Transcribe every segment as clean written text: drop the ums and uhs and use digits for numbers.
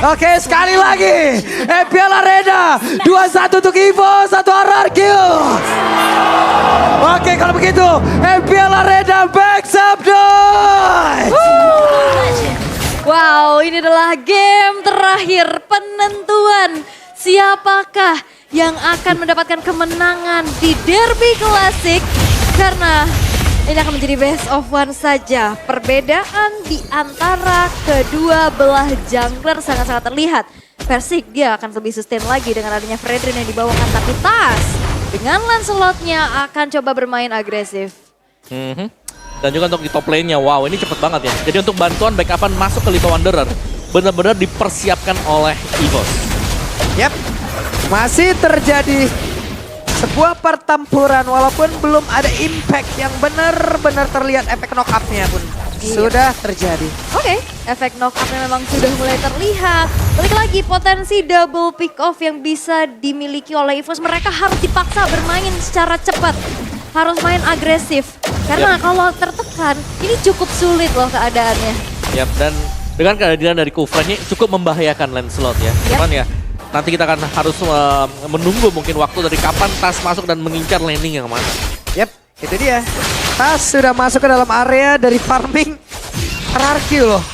Oke, sekali lagi. FPL Arena 2-1 untuk Evo, 1 RRQ. Oke, kalau begitu FPL Arena backs up guys. Wow, ini adalah game terakhir penentuan siapakah yang akan mendapatkan kemenangan di Derby Classic. Karena ini akan menjadi best of one saja. Perbedaan di antara kedua belah jungler sangat-sangat terlihat. Versik dia akan lebih sustain lagi dengan adanya Fredrin yang dibawakan. Tapi Tas dengan Lancelotnya akan coba bermain agresif. Dan juga untuk di top lane-nya, wow ini cepet banget ya. Jadi untuk bantuan backupan masuk ke Little Wanderer benar-benar dipersiapkan oleh EVOS. Yap, masih terjadi sebuah pertempuran walaupun belum ada impact yang benar-benar terlihat, efek knock up-nya pun sudah terjadi. Oke, efek knock up-nya memang sudah mulai terlihat. Balik lagi potensi double pick off yang bisa dimiliki oleh EVOS. Mereka harus dipaksa bermain secara cepat. Harus main agresif. Karena kalau tertekan, ini cukup sulit loh keadaannya. Yap, dan dengan kehadiran dari Kufran ini cukup membahayakan Lancelot ya. Cuman ya, nanti kita akan harus menunggu mungkin waktu dari kapan Tas masuk dan mengincar landing yang mana. Yap, itu dia. Tas sudah masuk ke dalam area dari farming RRQ loh.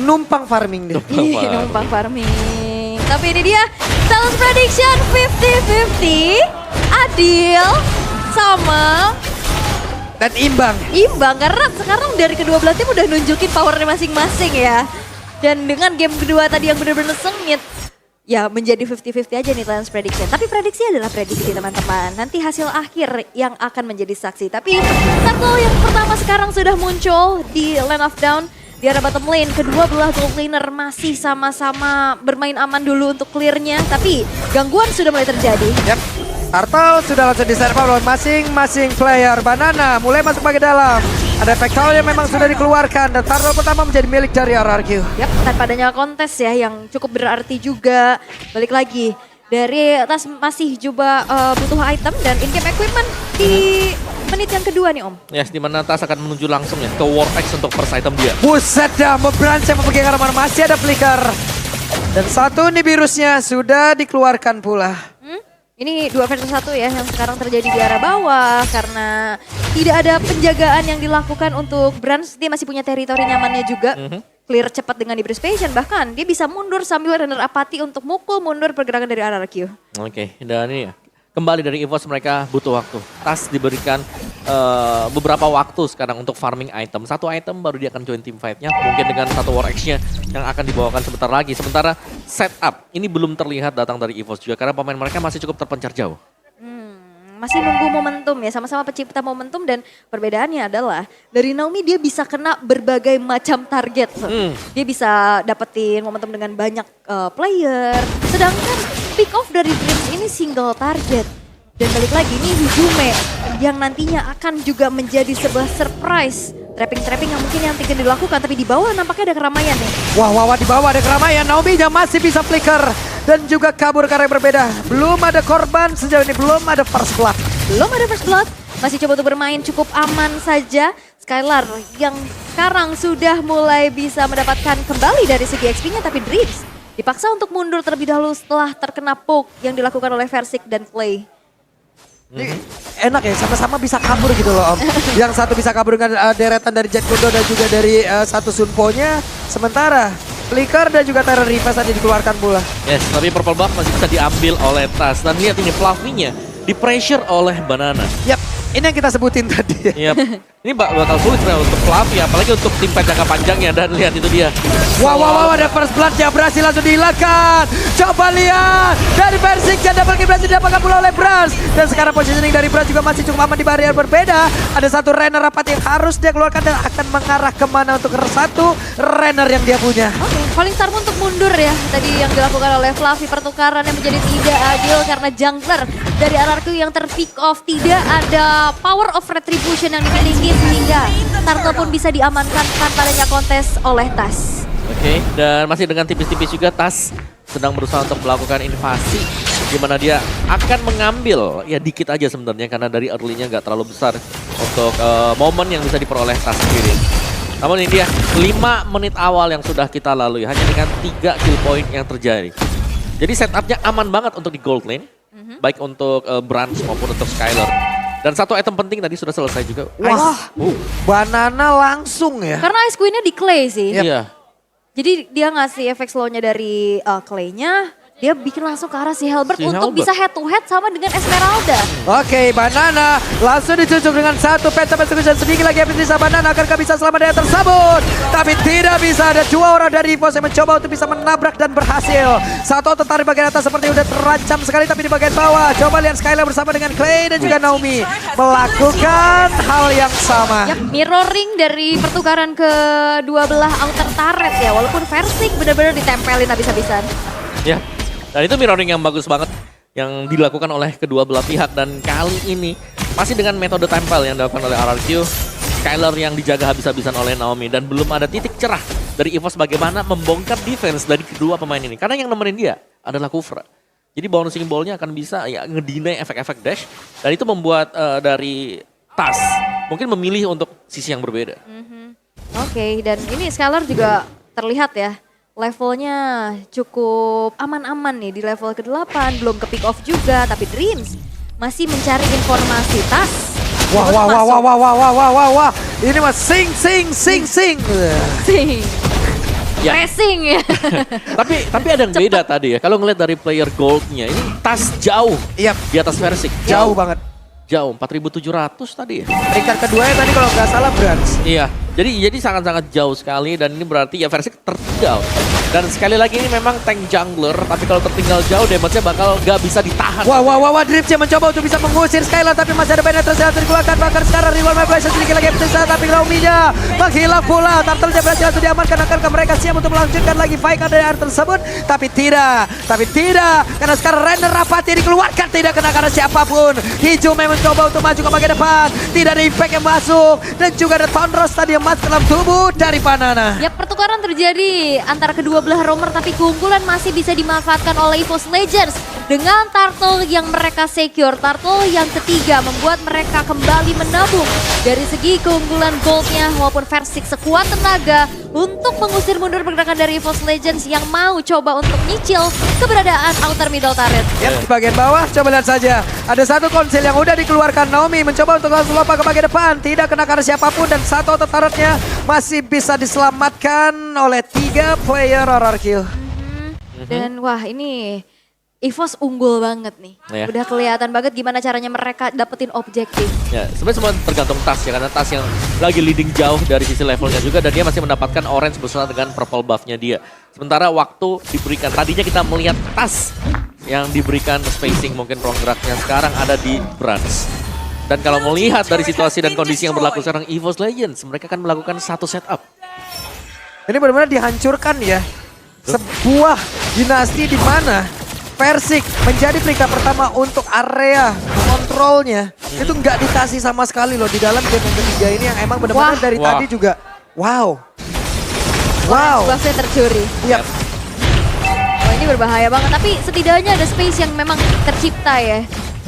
Numpang farming dia. Ih, numpang farming. Tapi ini dia, Sales Prediction 50-50. Adil sama Dan imbang. imbang. Karena sekarang dari kedua belah tim udah nunjukin powernya masing-masing ya. Dan dengan game kedua tadi yang benar-benar sengit. Ya menjadi 50-50 aja nih Lance Prediction. Tapi prediksi adalah prediksi teman-teman. Nanti hasil akhir yang akan menjadi saksi. Tapi circle yang pertama sekarang sudah muncul di Lane of Down. Di arah bottom lane, kedua belah gold laner masih sama-sama bermain aman dulu untuk clearnya. Tapi gangguan sudah mulai terjadi. Yap. Turtle sudah langsung diserve oleh masing-masing player. Banana mulai masuk bagian dalam. Ada efek foul yang memang sudah dikeluarkan dan Turtle pertama menjadi milik dari RRQ. Yap, tanpa adanya kontes ya yang cukup berarti juga. Balik lagi dari Tas masih coba butuh item dan in-game equipment di menit yang kedua nih Om. Yes, di mana Tas akan menuju langsung ya ke War X untuk first item dia. Buset dah, memberancang memegang arah masih ada flicker. Dan satu nih virusnya sudah dikeluarkan pula. Ini 2 versus 1 ya yang sekarang terjadi di arah bawah karena tidak ada penjagaan yang dilakukan untuk Brands. Dia masih punya teritori nyamannya juga. Clear cepat dengan diberi Passion, bahkan dia bisa mundur sambil runner apati untuk mukul mundur pergerakan dari RRQ. Oke, dan ini ya, kembali dari EVOS mereka butuh waktu. Tas diberikan beberapa waktu sekarang untuk farming item. Satu item baru dia akan join team fight-nya. Mungkin dengan satu War X-nya yang akan dibawakan sebentar lagi. Sementara setup ini belum terlihat datang dari EVOS juga karena pemain mereka masih cukup terpencar jauh. Masih nunggu momentum ya, sama-sama pencipta momentum dan perbedaannya adalah dari Naomi dia bisa kena berbagai macam target. Dia bisa dapetin momentum dengan banyak player, sedangkan pick off dari Dreams ini single target. Dan balik lagi nih Hijume yang nantinya akan juga menjadi sebuah surprise. Trapping-trapping yang mungkin yang tidak dilakukan, tapi di bawah nampaknya ada keramaian nih. Wah, di bawah ada keramaian. Naomi yang masih bisa flicker dan juga kabur karena yang berbeda. Belum ada korban sejauh ini, belum ada first blood. Belum ada first blood, masih coba untuk bermain cukup aman saja. Skylar yang sekarang sudah mulai bisa mendapatkan kembali dari segi XP-nya, tapi Dreams dipaksa untuk mundur terlebih dahulu setelah terkena poke yang dilakukan oleh Versik dan Play. Enak ya, sama-sama bisa kabur gitu loh Om. Yang satu bisa kabur dengan deretan dari Jet Kundo dan juga dari satu Sunpo-nya. Sementara Flicker dan juga Terror Reverse tadi dikeluarkan pula. Yes, tapi Purple Buff masih bisa diambil oleh Tas. Dan lihat ini Fluffy-nya di pressure oleh Banana. Yap, ini yang kita sebutin tadi. Yap. Ini bakal sulit sebenarnya untuk Fluffy, apalagi untuk tim jangka panjangnya. Dan lihat itu dia. Wow, ada first blood yang berhasil langsung dihilangkan. Coba lihat dari Versik yang double kill berhasil didapatkan pula oleh Brans. Dan sekarang positioning dari Brans juga masih cukup aman di barrier berbeda. Ada satu Renner rapat yang harus dia keluarkan dan akan mengarah kemana untuk satu Renner yang dia punya. Oke, Falling Star untuk mundur ya. Tadi yang dilakukan oleh Fluffy, pertukaran yang menjadi tidak adil karena jungler dari RRQ yang terpick off. Tidak ada power of retribution yang dimiliki sehingga Turtle pun bisa diamankan tanpa adanya kontes oleh Tas. Oke, dan masih dengan tipis-tipis juga Tas sedang berusaha untuk melakukan invasi. Di mana dia akan mengambil, ya dikit aja sebenarnya karena dari early-nya nggak terlalu besar untuk momen yang bisa diperoleh Tas sendiri. Namun ini dia 5 menit awal yang sudah kita lalui hanya dengan 3 kill point yang terjadi. Jadi setupnya aman banget untuk di gold lane. Baik untuk Branch maupun untuk Skylar. Dan satu item penting tadi sudah selesai juga. Wah, banana langsung ya. Karena Ice Queen-nya di clay sih. Iya. Jadi dia ngasih efek slow-nya dari clay-nya. Dia bikin langsung ke arah si Halberd untuk bisa head to head sama dengan Esmeralda. Oke, Banana langsung dicucuk dengan satu peta persecution. Sedikit lagi bisa Banana akankah bisa selamat dari tersebut. Tapi tidak bisa, ada 2 orang dari EVOS yang mencoba untuk bisa menabrak dan berhasil. Satu tertarik bagian atas seperti udah terancam sekali tapi di bagian bawah. Coba lihat Skylar bersama dengan Clay dan juga Naomi melakukan hal yang sama. Yap, mirroring dari pertukaran kedua belah outer turret ya. Walaupun Versing benar-benar ditempelin habis-habisan. Ya. Dan itu mirroring yang bagus banget yang dilakukan oleh kedua belah pihak. Dan kali ini masih dengan metode tempel yang dilakukan oleh RRQ. Skylar yang dijaga habis-habisan oleh Naomi. Dan belum ada titik cerah dari EVOS bagaimana membongkar defense dari kedua pemain ini. Karena yang nemenin dia adalah Kufra. Jadi bouncing ball-nya akan bisa ya ngedinai efek-efek dash. Dan itu membuat dari TAS mungkin memilih untuk sisi yang berbeda. Oke, dan ini Skylar juga terlihat ya. Levelnya cukup aman-aman nih di level ke-8, belum ke pick off juga, tapi Dreams masih mencari informasi. TAS. Wah. Ini mah sing. Sing. Ya. Racing ya. tapi ada yang beda tadi ya. Kalau ngeliat dari player goldnya ini TAS jauh di atas Versing. Jauh banget. Jauh, 4.700 tadi ya. Peringkat kedua tadi kalau nggak salah Branch. Iya, jadi sangat-sangat jauh sekali dan ini berarti ya Versing tertinggal. Dan sekali lagi ini memang tank jungler, tapi kalau tertinggal jauh damage-nya bakal gak bisa ditahan. Wah, Dripsnya mencoba untuk bisa mengusir Skylar tapi masih ada penetrasi yang dikeluarkan. Bahkan sekarang Rival Mablaze sedikit lagi bisa tapi Naomi-nya menghilang pula. Turtle-nya berhasil untuk diamankan. Akankah mereka siap untuk melanjutkan lagi fight dari area tersebut? Tapi tidak. Karena sekarang Renner Rapati dikeluarkan tidak kena karena siapapun. Hijau memang mencoba untuk maju ke bagian depan. Tidak ada impact yang masuk. Dan juga ada Thundros tadi yang masuk dalam tubuh dari Banana. Ya, pertukaran terjadi antara kedua belah romer tapi keunggulan masih bisa dimanfaatkan oleh EVOS Legends. Dengan turtle yang mereka secure, turtle yang ketiga membuat mereka kembali menabung. Dari segi keunggulan goldnya maupun Versing sekuat tenaga untuk mengusir mundur pergerakan dari EVOS Legends yang mau coba untuk nyicil keberadaan outer middle turret. Yap, di bagian bawah coba lihat saja. Ada satu konsil yang udah dikeluarkan. Naomi mencoba untuk langsung lompat ke bagian depan. Tidak kena karena siapapun dan satu outer turretnya masih bisa diselamatkan oleh 3 player RRQ. Dan wah ini EVOS unggul banget nih. Ya. Udah kelihatan banget gimana caranya mereka dapetin objektif. Ya, sebenarnya semua tergantung TAS ya, karena TAS yang lagi leading jauh dari sisi levelnya juga dan dia masih mendapatkan orange bersama dengan purple buff-nya dia. Sementara waktu diberikan, tadinya kita melihat TAS yang diberikan spacing mungkin ruang geraknya sekarang ada di Branch. Dan kalau melihat dari situasi dan kondisi yang berlaku sekarang EVOS Legends, mereka akan melakukan satu setup. Ini benar-benar dihancurkan ya. Sebuah dinasti di mana Versing menjadi peringkat pertama untuk area kontrolnya. Itu nggak dikasih sama sekali loh di dalam game yang ketiga ini yang emang benar-benar dari tadi juga. Wow. Buffnya tercuri. Yap. Wah ini berbahaya banget, tapi setidaknya ada space yang memang tercipta ya.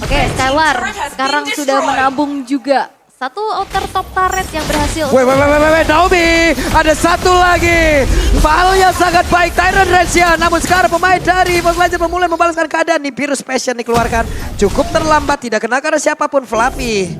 Oke, Skylar sekarang sudah menabung juga. Satu outer top turret yang berhasil. Wait, Naomi, ada satu lagi. Hal yang sangat baik, Tyrant Resia. Namun sekarang pemain dari EVOS Legends memulai membalaskan keadaan. Nih, Virus Passion dikeluarkan. Cukup terlambat, tidak kena karena siapapun. Fluffy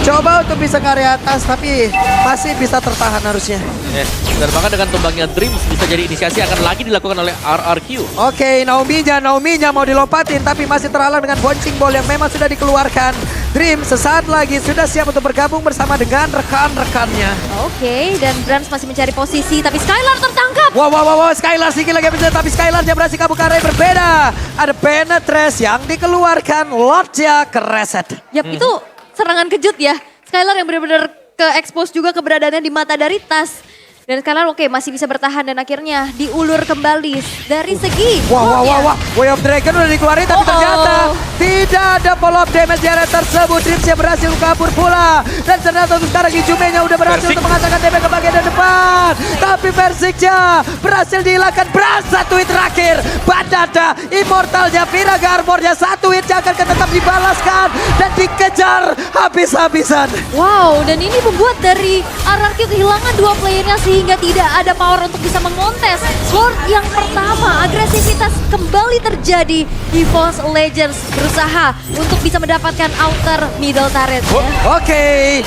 coba untuk bisa ke area atas, tapi masih bisa tertahan harusnya. Yes. Dan bahkan dengan tumbangnya Dreams bisa jadi inisiasi akan lagi dilakukan oleh RRQ. Oke, Naomi-nya mau dilompatin, tapi masih terhalang dengan bouncing ball yang memang sudah dikeluarkan. Dream sesaat lagi sudah siap untuk bergabung bersama dengan rekan-rekannya. Oke, dan Branch masih mencari posisi, tapi Skylar tertangkap. Wow, Skylar sedikit lagi bisa, tapi Skylar yang berhasil kabur ke arah yang berbeda. Ada penetrasi yang dikeluarkan, Lordnya kereset. Yap, itu serangan kejut ya. Skylar yang benar-benar ke-expose juga keberadaannya di mata dari TAS. Dan Skylar oke masih bisa bertahan dan akhirnya diulur kembali dari segi. Wah. Way of Dragon udah dikeluarin tapi ternyata tidak ada follow up damage di area tersebut. Dreamsnya berhasil kabur pula. Dan ternyata untuk sekarang Ijume-nya udah berhasil untuk mengatakan damage ke bagian depan. Tapi Versingnya berhasil dihilangkan. Satu hit terakhir Badada, immortalnya Viraga Armornya 1 hit akan tetap dibalaskan dan dikejar habis-habisan. Wow, dan ini membuat dari RRQ kehilangan 2 playernya sehingga tidak ada power untuk bisa mengontes. Lord yang pertama, agresivitas kembali terjadi. EVOS Legends berusaha untuk bisa mendapatkan outer middle turret. Oke,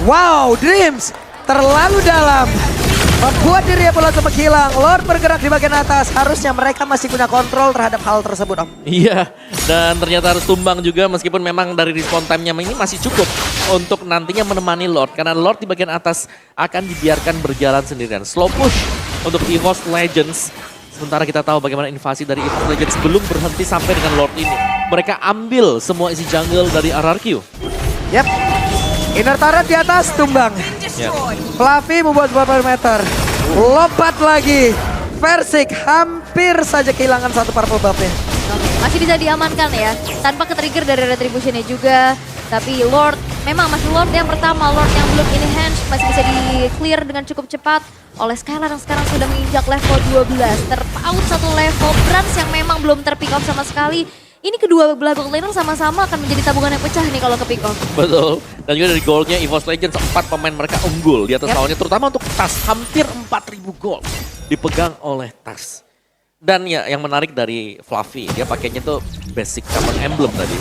wow, Dreams terlalu dalam. Membuat dirinya pula menghilang. Lord bergerak di bagian atas. Harusnya mereka masih punya kontrol terhadap hal tersebut, Om. Iya, dan ternyata harus tumbang juga meskipun memang dari respawn time-nya ini masih cukup untuk nantinya menemani Lord. Karena Lord di bagian atas akan dibiarkan berjalan sendirian. Slow push untuk EVOS Legends. Sementara kita tahu bagaimana invasi dari EVOS Legends belum berhenti sampai dengan Lord ini. Mereka ambil semua isi jungle dari RRQ. Yap, inner turret di atas tumbang. Ya. Fluffy membuat beberapa meter. Lompat lagi. Versik hampir saja kehilangan satu purple buff-nya. Masih bisa diamankan ya, tanpa ke-trigger dari retribution-nya juga. Tapi Lord, memang masih Lord yang pertama, Lord yang belum enhance, masih bisa di-clear dengan cukup cepat oleh Skylar yang sekarang sudah menginjak level 12. Terpaut satu level, Brans yang memang belum ter-pick off sama sekali. Ini kedua belah bot laner sama-sama akan menjadi tabungan yang pecah nih kalau ke-pick off. Betul. Dan juga dari goldnya EVOS Legends 4 pemain mereka unggul di atas lawannya. Terutama untuk Tas, hampir 4.000 gold dipegang oleh Tas. Dan ya yang menarik dari Fluffy, dia pakainya tuh basic common emblem tadi.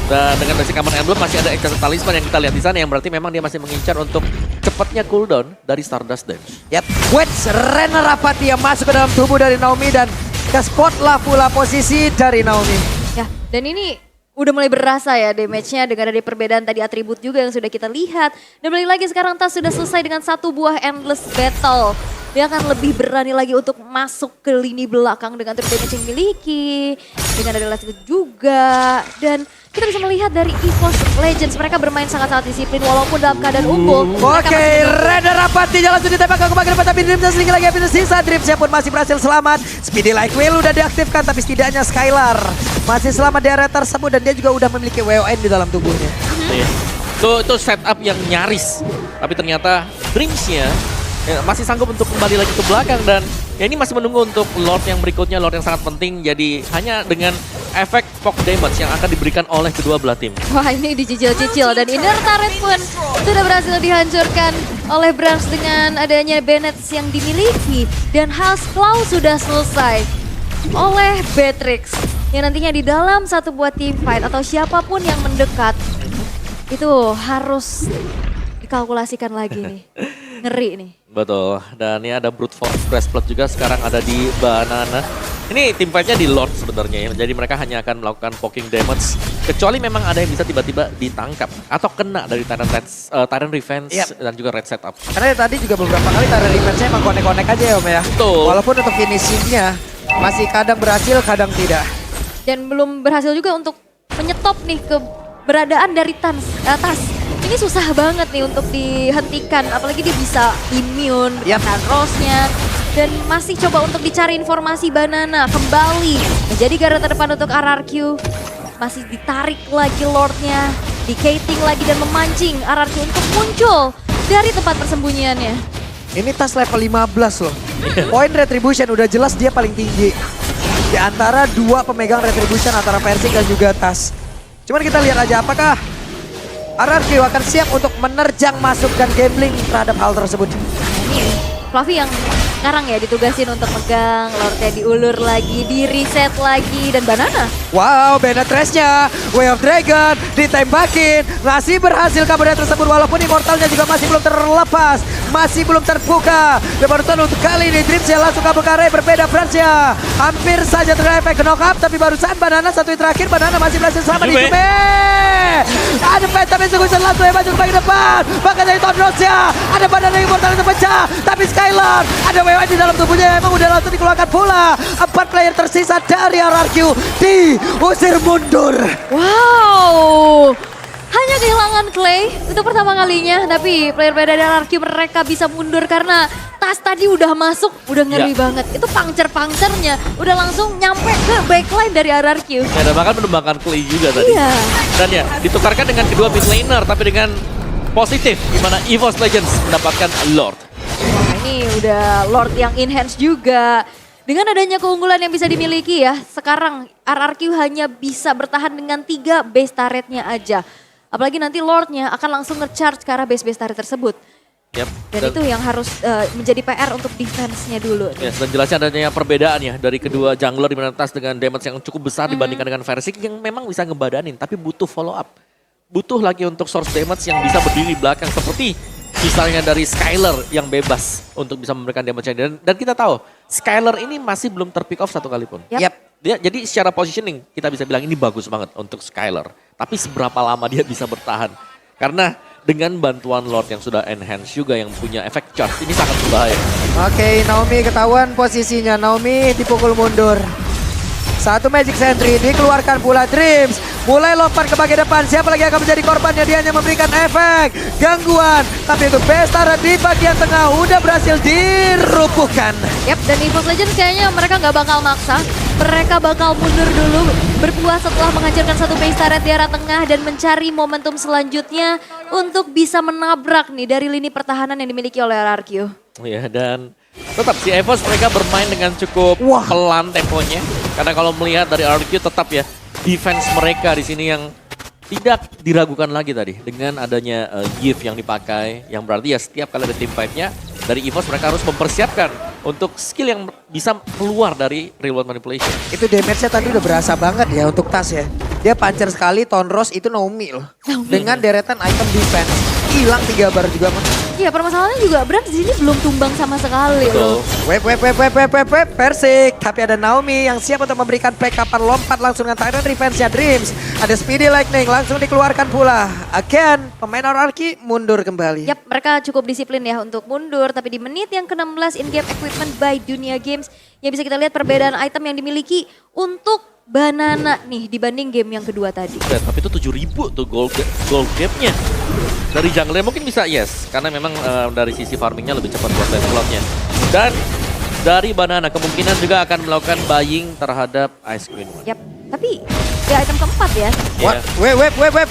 Dan dengan basic common emblem masih ada enchanted talisman yang kita lihat di sana yang berarti memang dia masih mengincar untuk cepatnya cooldown dari Stardust Dance. Yap, Wedge Renner Rapati yang masuk ke dalam tubuh dari Naomi dan ke spot lah pula posisi dari Naomi. Ya, dan ini udah mulai berasa ya damage-nya dengan ada perbedaan tadi atribut juga yang sudah kita lihat. Dan balik lagi sekarang Tas sudah selesai dengan satu buah endless battle. Dia akan lebih berani lagi untuk masuk ke lini belakang dengan turret damage yang dimiliki. Dengan ada last juga. Dan kita bisa melihat dari EVOS Legends mereka bermain sangat-sangat disiplin walaupun dalam keadaan unggul. Oke, Renner Rapati langsung ditembak ke bagian depan tapi Dreamsnya sedikit lagi habis sisa. Dreamsnya pun masih berhasil selamat. Speedy Like Will udah diaktifkan tapi setidaknya Skylar masih selamat di area tersebut dan dia juga udah memiliki WON di dalam tubuhnya. Iya. Itu setup yang nyaris. Tapi ternyata Dreams-nya masih sanggup untuk kembali lagi ke belakang dan ya ini masih menunggu untuk Lord yang berikutnya, Lord yang sangat penting. Jadi hanya dengan efek poke damage yang akan diberikan oleh kedua belah tim. Wah, ini dicicil-cicil dan inner turret pun sudah berhasil dihancurkan oleh Brans dengan adanya Bennett yang dimiliki. Dan House Claw sudah selesai oleh Beatrix yang nantinya di dalam satu buah team fight atau siapapun yang mendekat itu harus dikalkulasikan lagi nih. Ngeri nih. Betul, dan ini ada Brute Force Breastplate juga sekarang ada di Banana. Ini tim fight-nya di Lord sebenarnya ya, jadi mereka hanya akan melakukan poking damage. Kecuali memang ada yang bisa tiba-tiba ditangkap atau kena dari Tyrant Revenge dan juga Red Setup. Karena tadi juga beberapa kali Tyrant Revenge-nya emang konek-konek aja ya Om ya. Betul. Walaupun untuk finishing-nya masih kadang berhasil, kadang tidak. Dan belum berhasil juga untuk menyetop nih keberadaan dari Tas. Ini susah banget nih untuk dihentikan, apalagi dia bisa immune, dengan Rose-nya. Dan masih coba untuk dicari informasi Banana, kembali menjadi garda terdepan untuk RRQ. Masih ditarik lagi Lord-nya, di-gating lagi dan memancing RRQ untuk muncul dari tempat persembunyiannya. Ini Tas level 15 loh. Poin Retribution udah jelas dia paling tinggi. Di antara dua pemegang Retribution antara Versik dan juga Tas. Cuman kita lihat aja apakah RRQ akan siap untuk menerjang masuk dan gambling terhadap hal tersebut. Ini Fluffy yang sekarang ya ditugasin untuk megang, Lordnya diulur lagi, di reset lagi, dan Banana. Wow, Bennett Trash-nya, Way of Dragon, ditembakin, masih berhasil kabur dari tersebut walaupun immortalnya juga masih belum terlepas, masih belum terbuka. Dan barusan untuk kali ini Dreamsnya langsung kabur ke area berbeda, Francia hampir saja terkena efek knock up, tapi barusan Banana satu hit terakhir, Banana masih berhasil selamat di Jume. Ada Phantom Execution langsung yang maju ke bagian depan, bahkan dari Tondrosnya, ada Banana yang immortal yang terpecah, tapi Skylar ada WON di dalam tubuhnya emang udah langsung dikeluarkan pula. 4 player tersisa dari RRQ diusir mundur. Wow, hanya kehilangan Clay untuk pertama kalinya, tapi player-player dari RRQ mereka bisa mundur karena Tas tadi udah masuk, udah ngeri banget. Itu puncture-puncturnya udah langsung nyampe ke backline dari RRQ. Ya, dan bahkan menembakkan Clay juga tadi. Iya. Dan ya ditukarkan dengan kedua mid laner tapi dengan positif di mana EVOS Legends mendapatkan Lord. Wah, ini udah Lord yang enhance juga. Dengan adanya keunggulan yang bisa dimiliki ya, sekarang RRQ hanya bisa bertahan dengan 3 base turretnya aja. Apalagi nanti Lordnya akan langsung nge-charge ke arah base-base turret tersebut. Yap. Dan itu yang harus menjadi PR untuk defense-nya dulu. Ya, dan jelasnya adanya perbedaan ya dari kedua jungler di mana Tas dengan damage yang cukup besar dibandingkan dengan Versik yang memang bisa ngebadanin tapi butuh follow up. Butuh lagi untuk source damage yang bisa berdiri di belakang seperti misalnya dari Skyler yang bebas untuk bisa memberikan damage dan kita tahu Skyler ini masih belum terpick off satu kali pun. Jadi secara positioning kita bisa bilang ini bagus banget untuk Skyler. Tapi seberapa lama dia bisa bertahan? Karena dengan bantuan Lord yang sudah enhance juga yang punya efek charge ini sangat berbahaya. Oke, Naomi ketahuan posisinya. Naomi dipukul mundur. Satu Magic Sentry dikeluarkan pula Dreams. Mulai lompat ke bagian depan. Siapa lagi yang akan menjadi korbannya? Dia hanya memberikan efek gangguan. Tapi untuk Bestara di bagian tengah udah berhasil dirubuhkan. Yap, dan EVOS Legends kayaknya mereka nggak bakal maksa. Mereka bakal mundur dulu, berpuas setelah menghancurkan satu base turret di arah tengah dan mencari momentum selanjutnya untuk bisa menabrak nih dari lini pertahanan yang dimiliki oleh RRQ. Ya, dan tetap si EVOS mereka bermain dengan cukup pelan temponya. Karena kalau melihat dari RRQ tetap ya defense mereka di sini yang tidak diragukan lagi tadi dengan adanya gift yang dipakai, yang berarti ya setiap kali ada team fight-nya dari EVOS mereka harus mempersiapkan untuk skill yang bisa keluar dari real world manipulation. Itu damage-nya tadi udah berasa banget ya untuk Tas ya. Dia pancer sekali, Tonros itu Naomi loh. Dengan deretan item defense. Hilang 3 bar juga mah. Iya, permasalahannya juga Brand di sini belum tumbang sama sekali loh. Web, Persik. Tapi ada Naomi yang siap untuk memberikan backupan lompat langsung dengan Tyrant Revenge-nya Dreams. Ada Speedy Lightning langsung dikeluarkan pula. Again, pemain RRQ mundur kembali. Yap, mereka cukup disiplin ya untuk mundur. Tapi di menit yang ke-16 in-game equipment by Dunia Games. Ya bisa kita lihat perbedaan item yang dimiliki untuk Banana nih dibanding game yang kedua tadi. Ya, tapi itu 7.000 tuh gold gap-nya. Dari jungler mungkin bisa yes, karena memang dari sisi farmingnya lebih cepat buat slotnya. Dan dari Banana kemungkinan juga akan melakukan buying terhadap Ice Queen. Yap, tapi di item keempat ya.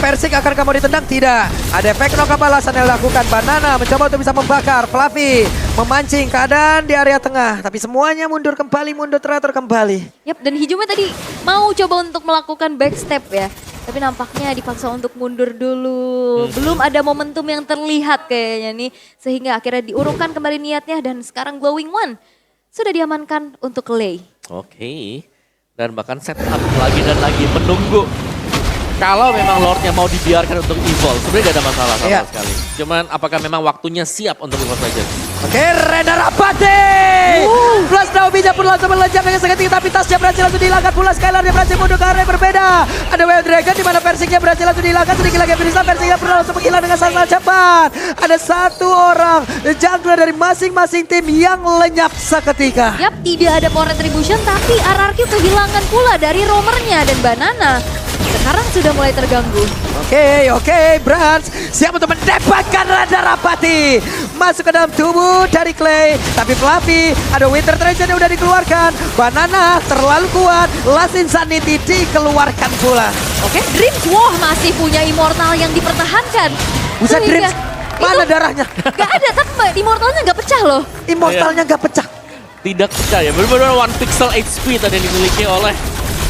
Persik akan kamu ditendang? Tidak. Ada efek knock balasan yang dilakukan. Banana mencoba untuk bisa membakar. Fluffy memancing keadaan di area tengah. Tapi semuanya mundur kembali, mundur teratur kembali. Yap, dan Hijumi tadi mau coba untuk melakukan backstep ya. Tapi nampaknya dipaksa untuk mundur dulu. Belum ada momentum yang terlihat kayaknya nih. Sehingga akhirnya diurungkan kembali niatnya. Dan sekarang Glowing One sudah diamankan untuk Lei. Oke. Dan bahkan setup lagi dan lagi menunggu. Kalau memang Lordnya mau dibiarkan untuk evolve, sebenarnya gak ada masalah sama sekali. Cuman apakah memang waktunya siap untuk evolve Legends? Oke, Rena Rapati! Plus Naomi-nya pun langsung melejak dengan sangat tinggi, tapi tasnya berhasil langsung dihilangkan pula. Skylar dia berhasil mundur ke area yang berbeda. Ada Wild Dragon di mana Persiknya berhasil langsung dihilangkan. Sedikit lagi Brisa, Persiknya pun langsung menghilang dengan sangat cepat. Ada satu orang jungler dari masing-masing tim yang lenyap seketika. Yap, tidak ada power retribution tapi RRQ kehilangan pula dari roamernya dan Banana. Sekarang sudah mulai terganggu. Oke, Brans siap untuk mendapatkan Rada Rapati. Masuk ke dalam tubuh dari Clay. Tapi Fluffy, ada Winter Treasure yang udah dikeluarkan. Banana terlalu kuat. Last Insanity dikeluarkan pula. Oke, Dreams, wah masih punya Immortal yang dipertahankan. Buset Dreams, mana darahnya? Gak ada, tapi Immortalnya gak pecah loh. Immortalnya gak pecah. Tidak pecah ya, benar-benar 1 pixel HP tadi yang dimiliki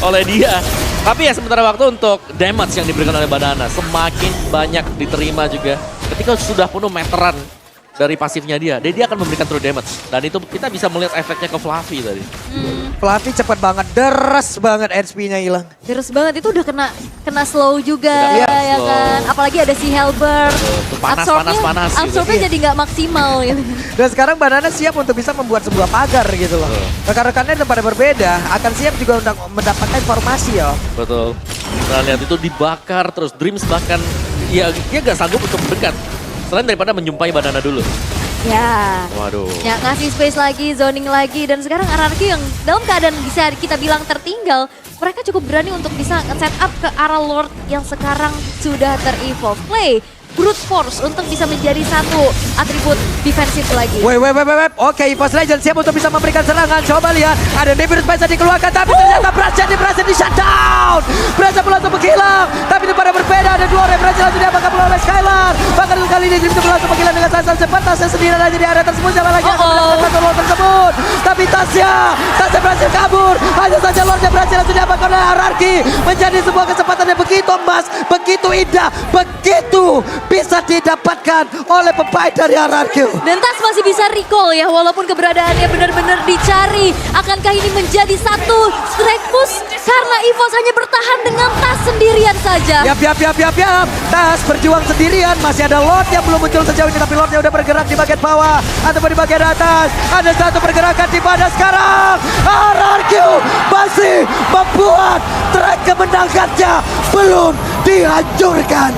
oleh dia. Tapi ya sementara waktu untuk damage yang diberikan oleh Banana semakin banyak diterima juga. Ketika sudah penuh meteran dari pasifnya dia akan memberikan true damage. Dan itu kita bisa melihat efeknya ke Fluffy tadi. Fluffy cepat banget, deres banget HP-nya hilang. Deres banget, itu udah kena slow juga ya slow. kan. Apalagi ada si Helber. Panas. Absorbnya jadi nggak maksimal gitu. Dan sekarang Banana siap untuk bisa membuat sebuah pagar gitu loh. Rekan-rekannya pada berbeda, akan siap juga untuk mendapatkan informasi ya. Betul. Nah lihat itu dibakar terus. Dreams bahkan ya dia gak sanggup untuk mendekat. Selain daripada menjumpai Banana dulu. Ya. Waduh. Ya ngasih space lagi, zoning lagi. Dan sekarang RRQ yang dalam keadaan bisa kita bilang tertinggal. Mereka cukup berani untuk bisa set up ke arah Lord yang sekarang sudah ter-evolve. Play brute force untuk bisa menjadi satu atribut defensif lagi. Wait. Oke, EVOS Legends siap untuk bisa memberikan serangan. Coba lihat, ada Nevirus bisa dikeluarkan, tapi ternyata berhasil di shutdown. Berhasil langsung menghilang, tapi di pada berbeda ada dua orang yang berhasil langsung diamankan oleh Skylar. Bahkan kali ini Dream langsung menghilang dengan sangat cepat. Tasya sendiri aja di area tersebut, siapa lagi yang akan mendapatkan satu Lord tersebut. Tapi Tasya berhasil kabur. Hanya saja Lordnya berhasil langsung diamankan oleh Ararki. Menjadi sebuah kesempatan yang begitu emas, begitu indah, begitu bisa didapatkan oleh pemain dari Ararki. Dan Tas masih bisa recall ya, walaupun keberadaannya benar-benar dicari. Akankah ini menjadi satu strike push? Karena EVOS hanya bertahan dengan Tas sendirian saja. Yap. Tas berjuang sendirian. Masih ada Lord yang belum muncul sejauh ini, tapi Lordnya udah bergerak di bagian bawah ataupun di bagian atas. Ada satu pergerakan di mana sekarang RRQ masih membuat track kemenangannya belum dihancurkan.